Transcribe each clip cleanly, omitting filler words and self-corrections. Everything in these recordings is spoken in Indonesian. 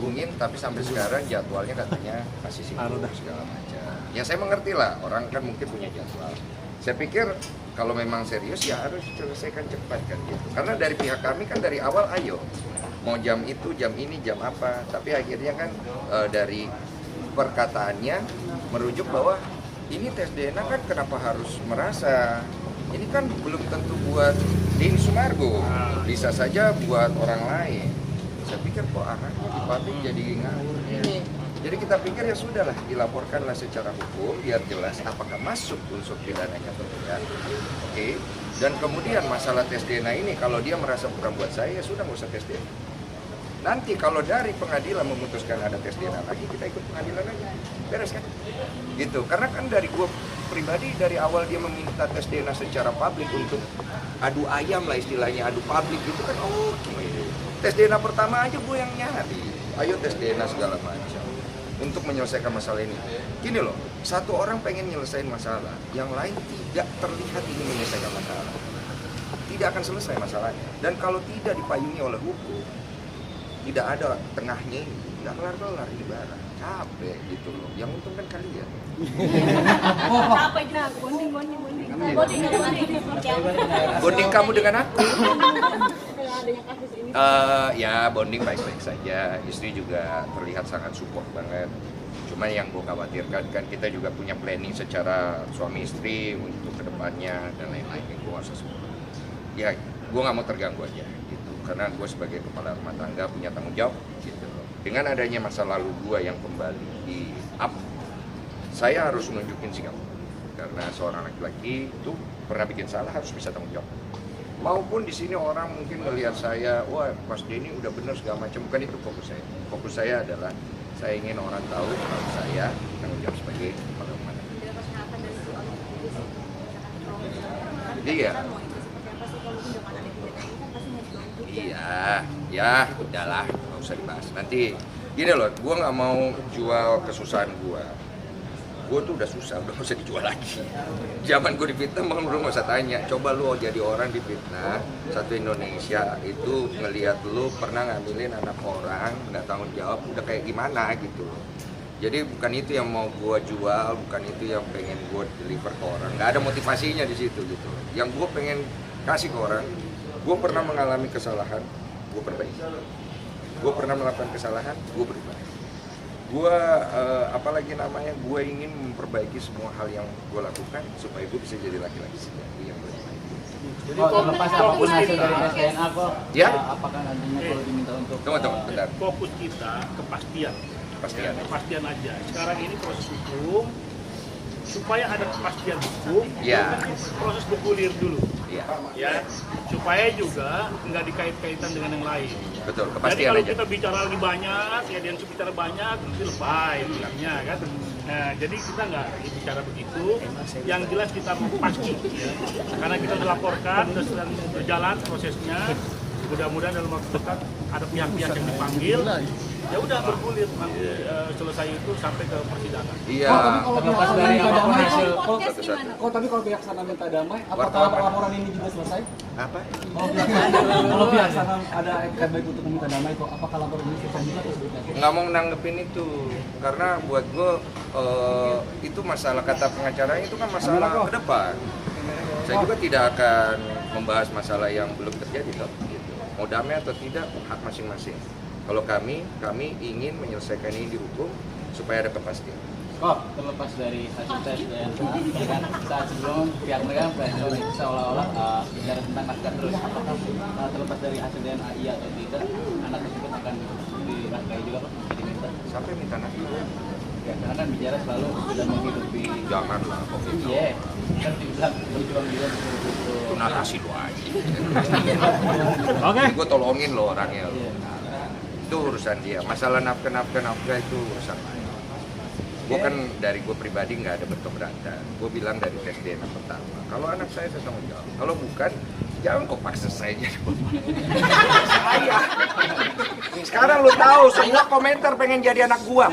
hubungin, tapi sampai sekarang jadwalnya katanya masih sibuk segala macam. Ya saya mengerti lah, orang kan mungkin punya jadwal. Saya pikir kalau memang serius ya harus selesaikan cepat kan gitu. Karena dari pihak kami kan dari awal ayo mau jam itu, jam ini, jam apa. Tapi akhirnya kan dari perkataannya merujuk bahwa ini tes DNA kan kenapa harus merasa. Ini kan belum tentu buat Denny Sumargo, bisa saja buat orang lain. Saya pikir kok arahnya di publik jadi ngawur ini. Jadi kita pikir ya sudahlah, dilaporkanlah secara hukum biar jelas apakah masuk unsur pidananya atau tidak. Oke. Dan kemudian masalah tes DNA ini kalau dia merasa bukan buat saya, ya sudah nggak usah tes DNA. Nanti kalau dari pengadilan memutuskan ada tes DNA lagi, kita ikut pengadilan aja. Beres kan? Gitu. Karena kan dari gua pribadi dari awal dia meminta tes DNA secara publik untuk adu ayam lah istilahnya, adu publik gitu kan oke. Tes DNA pertama aja gue yang nyari. Ayo tes DNA segala macam untuk menyelesaikan masalah ini. Gini loh, satu orang pengen nyelesain masalah, yang lain tidak terlihat ingin menyelesaikan masalah. Tidak akan selesai masalahnya. Dan kalau tidak dipayungi oleh hukum, tidak ada tengahnya ini, tidak kelar-kelar ibarat. Capek gitu loh. Yang untung kan kalian. Capek juga, bonding. Bonding kamu dengan aku. Dengan adanya kasus ini. Ya bonding baik-baik saja. Istri juga terlihat sangat support banget. Cuma yang gue khawatirkan kan kita juga punya planning secara suami istri untuk kedepannya dan lain-lain yang gue usah sebut. Ya gue nggak mau terganggu aja gitu. Karena gue sebagai kepala rumah tangga punya tanggung jawab gitu. Dengan adanya masa lalu gue yang kembali di up, saya harus nunjukin sikap. Karena seorang laki-laki itu pernah bikin salah harus bisa tanggung jawab. Maupun di sini orang mungkin melihat saya, wah Mas Denny udah benar segala macam. Bukan itu fokus saya. Fokus saya adalah saya ingin orang tahu kalau saya tanggung jawab sebagai kepala rumah tangga. Jadi ya. Iya, ya udahlah, nggak usah dibahas. Nanti gini loh, gue nggak mau jual kesusahan gue. Gue tuh udah susah, udah nggak usah dijual lagi. Zaman gue difitnah, makan lu nggak usah tanya. Coba lu jadi orang difitnah, satu Indonesia itu ngelihat lu pernah ngambilin anak orang, nggak tanggung jawab, udah kayak gimana gitu. Jadi bukan itu yang mau gue jual, bukan itu yang pengen gue deliver ke orang. Nggak ada motivasinya di situ gitu. Yang gue pengen kasih ke orang, gue pernah mengalami kesalahan, gue perbaiki. Gue pernah melakukan kesalahan, gue berubah. Gue apalagi namanya, gue ingin memperbaiki semua hal yang gue lakukan supaya gue bisa jadi laki-laki sejati yang lebih baik. Jadi terlepas apapun hasil dari tes DNA kok, ya? Apakah nantinya kalau diminta untuk Tunggu, bentar. Fokus kita kepastian. Kepastian aja. Sekarang ini proses hukum, supaya ada kepastian hukum, Ya. proses bergulir dulu. Iya. Ya, supaya juga nggak dikait-kaitan dengan yang lain. Betul, Jadi kepastian kalau aja. kita bicara lebih banyak, ya dia bicara banyak, nanti lebay bilangnya kan. Nah, jadi kita nggak bicara begitu. Yang jelas kita pasti, ya. Karena kita dilaporkan, sudah sedang berjalan prosesnya. Mudah-mudahan dalam waktu dekat ada pihak-pihak yang dipanggil. Ya udah bergulir nanti selesai itu sampai ke persidangan. Iya. terlepas dari apapun hasil. Tapi kalau pihak sana minta damai, apakah Wartawan. laporan ini juga selesai? Apa? Kalau pihak sana ada etikat baik untuk meminta damai, kok apakah laporan ini selesai juga atau seperti apa? Nggak mau nanggepin itu karena buat gue itu masalah kata pengacara itu kan masalah ke depan. Saya juga tidak akan membahas masalah yang belum terjadi toh. Gitu. Mau damai atau tidak hak masing-masing. Kalau kami ingin menyelesaikan ini di hukum supaya ada kepastian. Kok terlepas dari hasil tes DNA, kan saat sebelum pihak mereka berhasil seolah-olah bicara tentang naskah terus. Apakah terlepas dari hasil DNA iya atau tidak, anak tersebut akan dirangkai juga Pak, diminta? Sampai minta nafkah. Ya, karena kan bicara selalu sudah menghidupi. Janganlah kok gitu. Iya, kan dibilang berjuang juga seperti itu. Itu narasi lo aja. Oke. Gue tolongin lo orangnya. Lo. Iya. Itu urusan dia. Masalah nafkah itu urusan lain. Gue kan dari gue pribadi nggak ada bentuk keberatan. Gue bilang dari tes DNA pertama. Kalau anak saya tanggung jawab. Kalau bukan, jangan kok paksa saya jadi bapak. Saya. Sekarang lu tahu semua komentar pengen jadi anak gua.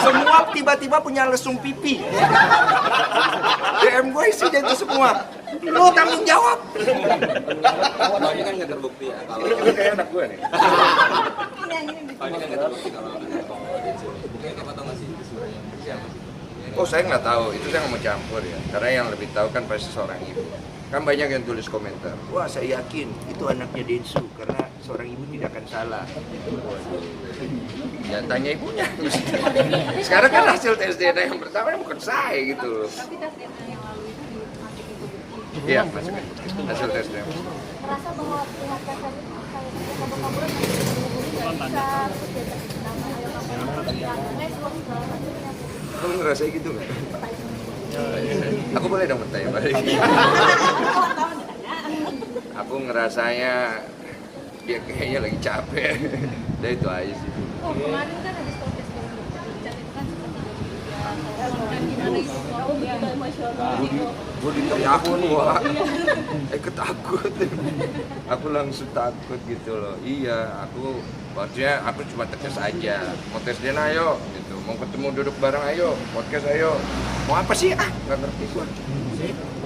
Semua tiba-tiba punya lesung pipi. DM gue isinya itu semua. Lu tanggung jawab. Ini kan nggak terbukti ya kalau Ini kayak anak gua nih. yang ini nih. Pak, ini kan nggak terbukti kalau ada Densu. Mungkin Bapak tahu nggak sih sebenarnya siapa sih? Oh, saya nggak tahu, itu saya nggak mau campur ya. Karena yang lebih tahu kan pasti seorang ibu. Kan banyak yang tulis komentar, wah saya yakin itu anaknya Densu karena seorang ibu tidak akan salah. Waduh. Ya tanya ibunya. Sekarang kan hasil tes DNA yang pertama bukan saya gitu loh. Tapi tes DNA yang lalu itu dimasukin ke bukti. Iya, masukin hasil tes DNA. Merasa bahwa pihak KKN itu kayak kabur-kaburan masih menghubungi nggak bisa, terus dia kasih nama ayo kamu yang semua segala macam yang Kamu ngerasa gitu nggak? Aku boleh dong bertanya balik. Aku ngerasanya dia kayaknya lagi capek. Udah itu aja sih. Oh, kemarin kan habis protes dari Richard itu kan seperti dan gimana itu kalau begitu emosional gitu. Gue diteriakin wah, ketakut. Aku langsung takut gitu loh. Iya, maksudnya aku cuma tegas aja. Mau tes DNA ayo, gitu. Mau ketemu duduk bareng ayo, podcast ayo. Mau apa sih? Nggak ngerti gue.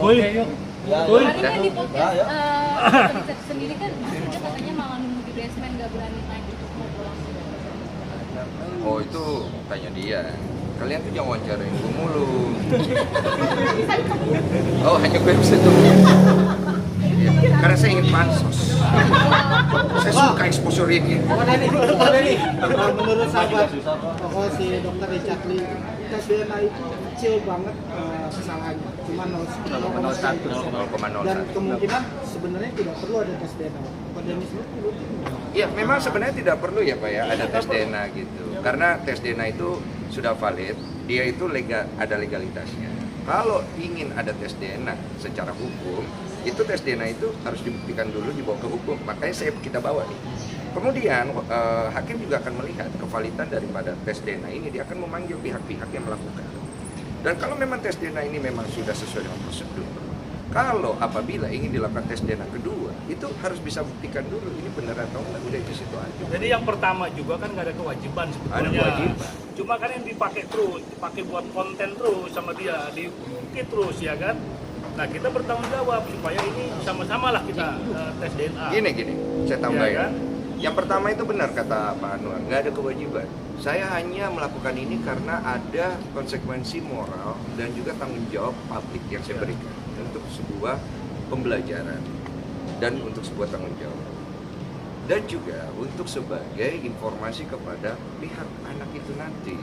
Oke, yuk. Kemarin kan di podcast Richard sendiri kan dia katanya malah nunggu di basement nggak berani naik untuk mau pulang. Oh itu tanya dia. Kalian tuh jangan wawancarain gue mulu. Oh hanya gue bisa tuh. Iya, karena saya ingin pansos. Saya suka exposure ini. Menurut sahabat si Dr. Richard Lee, tes DNA itu kecil banget kesalahannya, cuma 0,01 dan kemungkinan sebenarnya tidak perlu ada tes DNA. Pada Densu perlu. Ya memang sebenarnya tidak perlu ya Pak ya ada tes DNA gitu. Karena tes DNA itu sudah valid, dia itu ada legalitasnya. Kalau ingin ada tes DNA secara hukum, itu tes DNA itu harus dibuktikan dulu dibawa ke hukum. Makanya kita bawa nih. Kemudian hakim juga akan melihat kevalidan daripada tes DNA ini, dia akan memanggil pihak-pihak yang melakukan. Dan kalau memang tes DNA ini memang sudah sesuai dengan prosedur, kalau apabila ingin dilakukan tes DNA kedua, itu harus bisa buktikan dulu ini benar atau enggak, udah itu situ aja. Jadi yang pertama juga kan nggak ada kewajiban sebetulnya. Ada kewajiban. Cuma kan yang dipakai terus, dipakai buat konten terus sama dia, diungkit terus ya kan. Nah kita bertanggung jawab supaya ini sama-sama lah kita tes DNA. Gini, saya tambahin. Iya kan? Yang pertama itu benar kata Pak Anwar, nggak ada kewajiban. Saya hanya melakukan ini karena ada konsekuensi moral dan juga tanggung jawab publik yang saya berikan untuk sebuah pembelajaran dan untuk sebuah tanggung jawab. Dan juga untuk sebagai informasi kepada pihak anak itu nanti.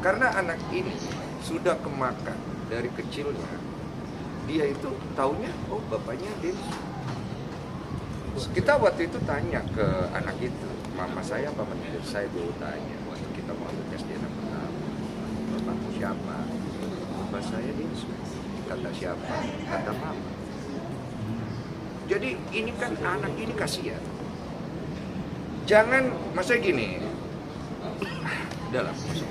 Karena anak ini sudah kemakan dari kecilnya, dia itu taunya, oh bapaknya Densu. Kita waktu itu tanya ke anak itu, mama saya apa menurut saya dulu tanya waktu kita mau tes DNA pertama, bapakmu siapa? Bapak saya Densu. Kata siapa? Kata mama. Jadi ini kan anak ini kasihan. Jangan, maksudnya gini, udah lah, masuk.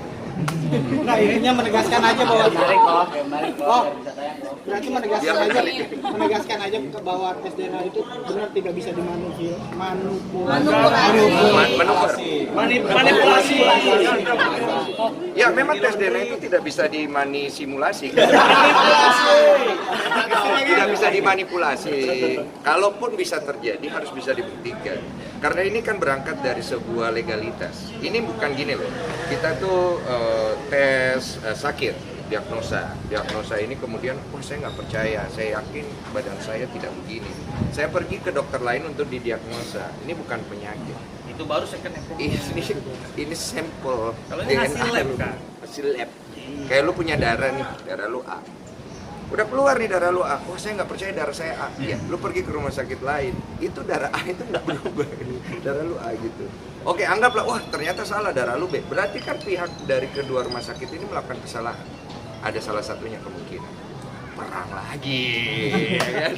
Nah, intinya menegaskan aja bahwa Menarik kok, Oh. bisa tayang kok. berarti menegaskan aja bahwa tes DNA itu benar tidak bisa Manipulasi. Ya memang tes DNA itu tidak bisa simulasi. Tidak bisa dimanipulasi. Kalaupun bisa terjadi harus bisa dibuktikan. Karena ini kan berangkat dari sebuah legalitas. Ini bukan gini loh. Kita tuh tes sakit, diagnosa ini kemudian, wah saya nggak percaya, saya yakin badan saya tidak begini. Saya pergi ke dokter lain untuk didiagnosa. Ini bukan penyakit. Itu baru second effect. Ini sampel. Kalau ini hasil lab kan? Hasil lab. Kayak lu punya darah nih, darah lu A. Udah keluar nih darah lu A. Wah saya nggak percaya darah saya A. Iya, lu pergi ke rumah sakit lain. Itu darah A itu nggak berubah. Darah lu A gitu. Oke, anggaplah, wah ternyata salah darah lu B. Berarti kan pihak dari kedua rumah sakit ini melakukan kesalahan. Ada salah satunya kemungkinan. Perang lagi. Ya kan?